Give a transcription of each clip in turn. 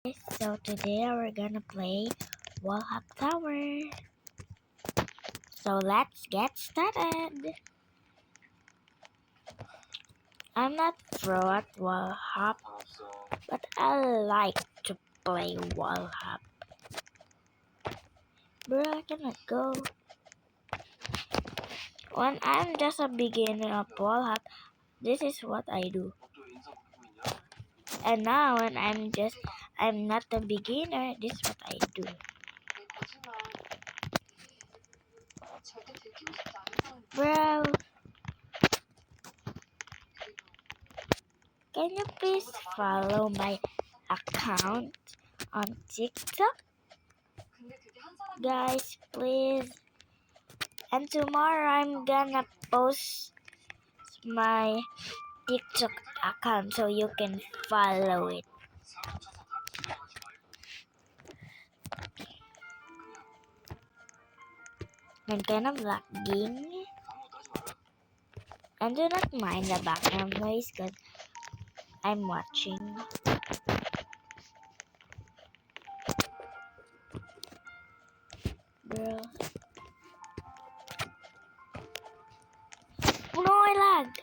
So today we're gonna play Wall Hop Tower. So let's get started. I'm not pro at Wall Hop, but I like to play Wall Hop. Bro, I cannot go. When I'm just a beginner of Wall Hop, this is what I do. And now when I'm not a beginner, this is what I do. Bro, can you please follow my account on TikTok? Guys, please. And tomorrow I'm gonna post my TikTok account so you can follow it. I'm kind of lagging. And do not mind the background noise because I'm watching. Bro. Oh no, I lagged.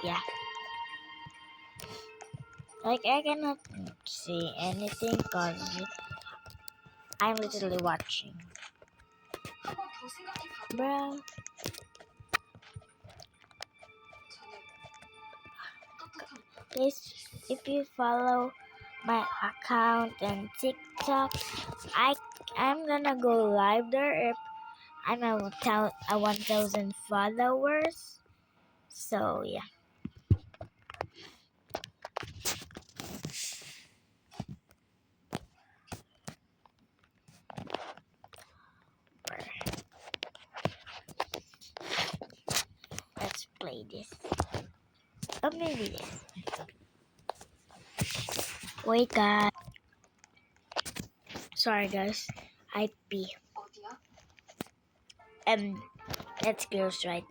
Yeah. Like I cannot see anything because I'm literally watching. Bro. Please, if you follow my account and TikTok, I'm gonna go live there if I'm a 1,000 followers. So yeah. Let's play this. Or maybe this. Wait, guys. Sorry, guys. I pee. That's girls, right?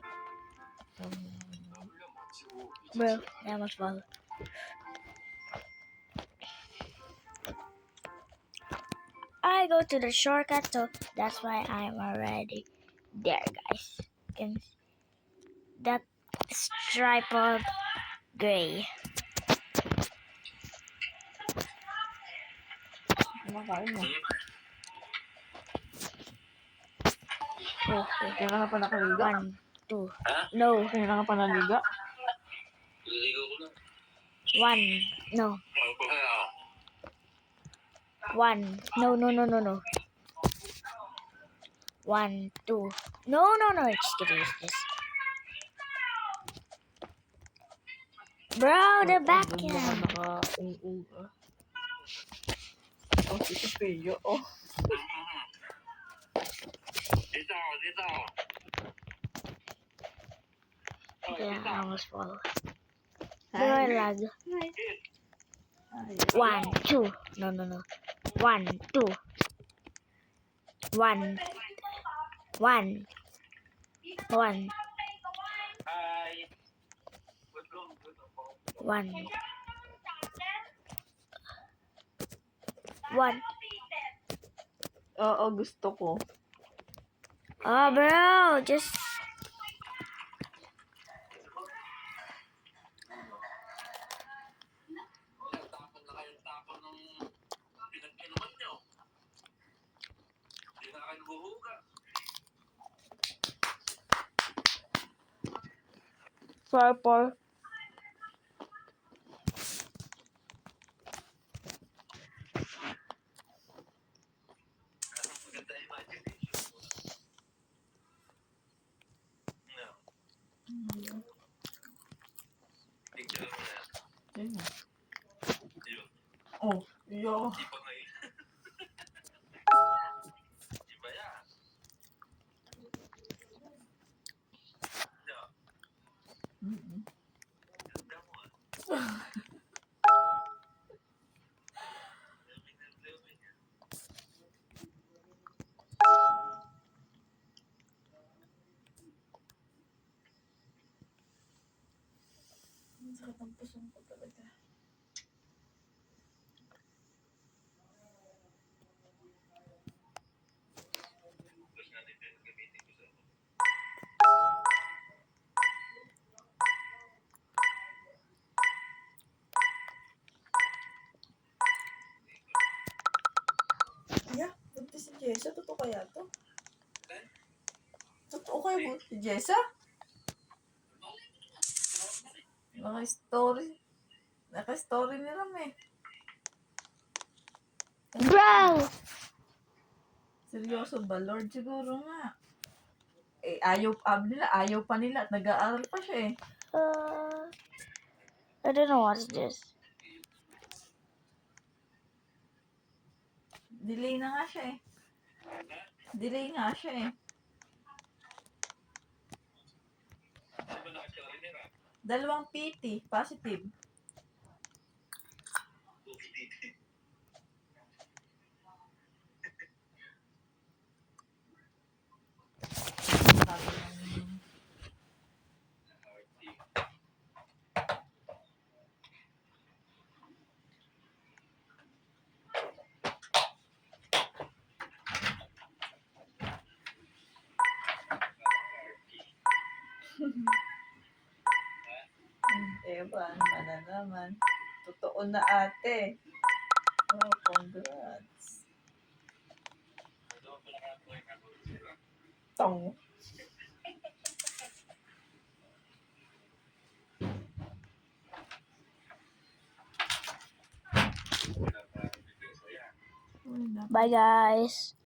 Bro, that was fun. I go to the shortcut, so that's why I'm already there, guys. Can that stripe of gray. Kumakain mo. Oh, Kailan ka pa nakaliga? 1, 2. No. Kailan ka pa naliga? 1. No. 1. No. 1, 2. No. It's this. Bro, the back cam. Oh, si Sophia. Oh. Yeah, I almost fall. Bro, I lag. 1, 2. No. 1, 2. 1. 1. 1. 1. 1. Oo, gusto ko. Oh, bro, just... Purple. Oh, yo. Tatampasan ko talaga. Yeah, buntis si Jessa. Totoo kaya to? Totoo kaya buntis si Jessa? Naka-story. Naka-story ni Ram eh. Bro! Seryoso ba? Lord siguro nga. Eh, ayaw pa nila at nag-aaral pa siya eh. I don't know what's this. Delay na nga siya eh. Delay nga siya eh. Dalawang PT, positive. Ewan, mana naman. Totoo na ate. Oh, congrats. Tong. Bye, guys.